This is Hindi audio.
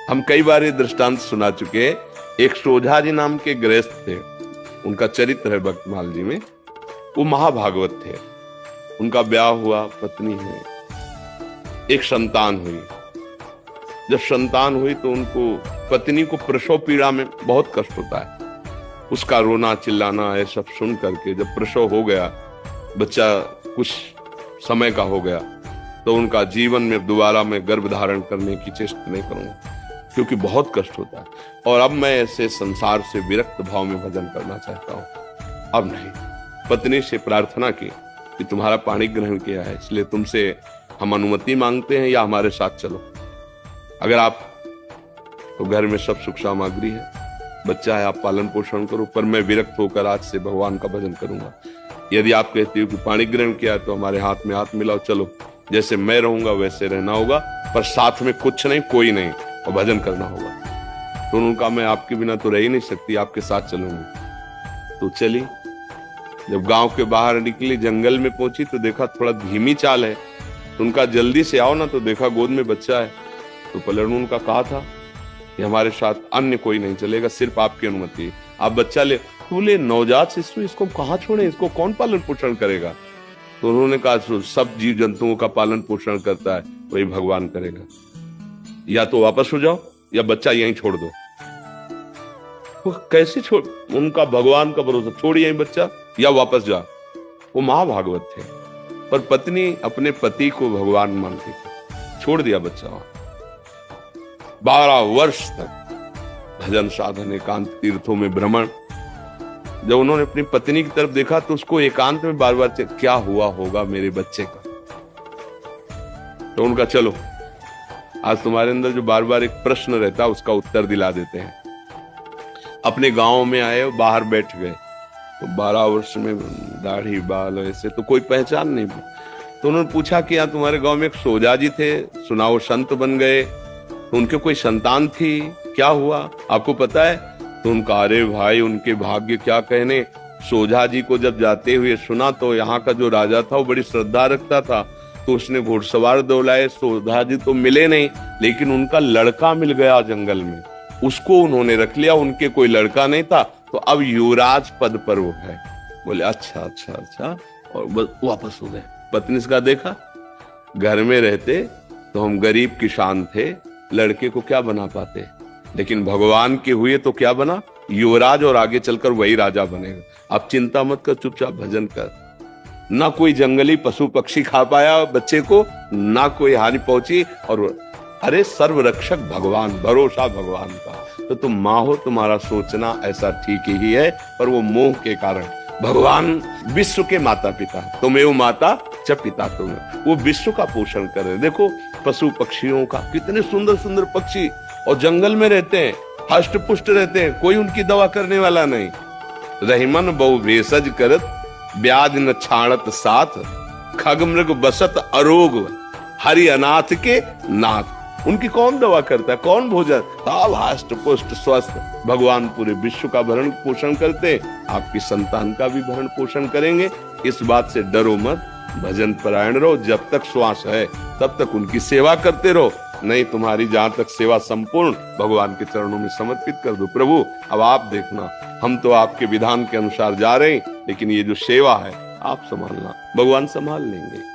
हम कई बार ये दृष्टांत सुना चुके हैं। एक सोझा जी नाम के गृहस्थ थे, उनका चरित्र है भक्तमाल जी में। वो महाभागवत थे। उनका ब्याह हुआ, पत्नी है, एक संतान हुई। जब संतान हुई तो उनको, पत्नी को प्रसव पीड़ा में बहुत कष्ट होता है। उसका रोना चिल्लाना ये सब सुन करके जब प्रसव हो गया, बच्चा कुछ समय का हो गया, तो उनका जीवन में दोबारा मैं गर्भ धारण करने की चेष्टा नहीं करूंगा, क्योंकि बहुत कष्ट होता है। और अब मैं ऐसे संसार से विरक्त भाव में भजन करना चाहता हूं। अब नहीं। पत्नी से प्रार्थना की कि तुम्हारा पाणी ग्रहण किया है, इसलिए तुमसे हम अनुमति मांगते हैं, या हमारे साथ चलो। अगर आप, तो घर में सब सुख सामग्री है, बच्चा है, आप पालन पोषण करो, पर मैं विरक्त होकर आज से भगवान का भजन करूंगा। यदि आप कहते हो कि पाणी ग्रहण किया तो हमारे हाथ में हाथ मिलाओ, चलो, जैसे मैं रहूंगा वैसे रहना होगा, पर साथ में कुछ नहीं, कोई नहीं, और भजन करना होगा। तो उन्होंने कहा मैं आपके बिना तो रह ही नहीं सकती, आपके साथ चलूंगी। तो चली। जब गांव के बाहर निकली, जंगल में पहुंची तो देखा थोड़ा धीमी चाल है, तो उनका जल्दी से आओ ना, तो देखा गोद में बच्चा है। तो पलट उनका कहा था कि हमारे साथ अन्य कोई नहीं चलेगा, सिर्फ आपकी अनुमति है, आप बच्चा ले। बोले नवजात शिशु, इसको कहाँ छोड़े, इसको कौन पालन पोषण करेगा? तो उन्होंने कहा सब जीव जंतुओं का पालन पोषण करता है, वही भगवान करेगा। या तो वापस हो जाओ या बच्चा यहीं छोड़ दो। वो कैसे छोड़, उनका भगवान का भरोसा, छोड़ यहीं बच्चा या वापस जा। वो महाभागवत थे, पर पत्नी अपने पति को भगवान मानती थी, छोड़ दिया बच्चा वहां। 12 वर्ष तक भजन साधन, एकांत तीर्थों में भ्रमण। जब उन्होंने अपनी पत्नी की तरफ देखा तो उसको एकांत में बार बार क्या हुआ होगा मेरे बच्चे का। तो उनका चलो, आज तुम्हारे अंदर जो बार बार एक प्रश्न रहता है उसका उत्तर दिला देते हैं। अपने गांव में आए, बाहर बैठ गए, तो 12 वर्ष में दाढ़ी बाल ऐसे तो कोई पहचान नहीं। तो उन्होंने पूछा कि यहाँ तुम्हारे गांव में एक सोजा जी थे, सुना वो संत बन गए, तो उनके कोई संतान थी, क्या हुआ आपको पता है? तो उनका, अरे भाई उनके भाग्य क्या कहने। सोझा जी को जब जाते हुए सुना तो यहाँ का जो राजा था वो बड़ी श्रद्धा रखता था, तो उसने घुड़सवार दौड़ाए। सोझा जी तो मिले नहीं, लेकिन उनका लड़का मिल गया जंगल में, उसको उन्होंने रख लिया। उनके कोई लड़का नहीं था, तो अब युवराज पद पर वो है। बोले अच्छा अच्छा अच्छा, और वापस हो गए। पत्नी का देखा, घर में रहते तो हम गरीब किसान थे, लड़के को क्या बना पाते, लेकिन भगवान के हुए तो क्या बना, युवराज, और आगे चलकर वही राजा बनेगा। अब चिंता मत कर, चुपचाप भजन कर। ना कोई जंगली पशु पक्षी खा पाया बच्चे को, ना कोई हानि पहुंची, और अरे सर्वरक्षक भगवान, भरोसा भगवान का। तो तुम माँ हो, तुम्हारा सोचना ऐसा ठीक ही है, पर वो मोह के कारण। भगवान विश्व के माता पिता, तुम्हें माता च पिता तुम, वो विश्व का पोषण कर रहे। देखो पशु पक्षियों का, कितने सुंदर सुंदर पक्षी, और जंगल में रहते हैं, हष्ट पुष्ट रहते हैं, कोई उनकी दवा करने वाला नहीं। रहीमन बहु भेषज करत, ब्याज न छाणत साथ, खग मृग बसत अरोग, हरि अनाथ के नाथ। उनकी कौन दवा करता है, कौन भोजन, सब हष्ट पुष्ट स्वस्थ। भगवान पूरे विश्व का भरण पोषण करते, आपकी संतान का भी भरण पोषण करेंगे। इस बात से डरो मत, भजन परायण रहो, जब तक श्वास है तब तक उनकी सेवा करते रहो। नहीं, तुम्हारी जहां तक सेवा संपूर्ण भगवान के चरणों में समर्पित कर दो। प्रभु अब आप देखना, हम तो आपके विधान के अनुसार जा रहे हैं, लेकिन ये जो सेवा है आप संभालना, भगवान संभाल लेंगे।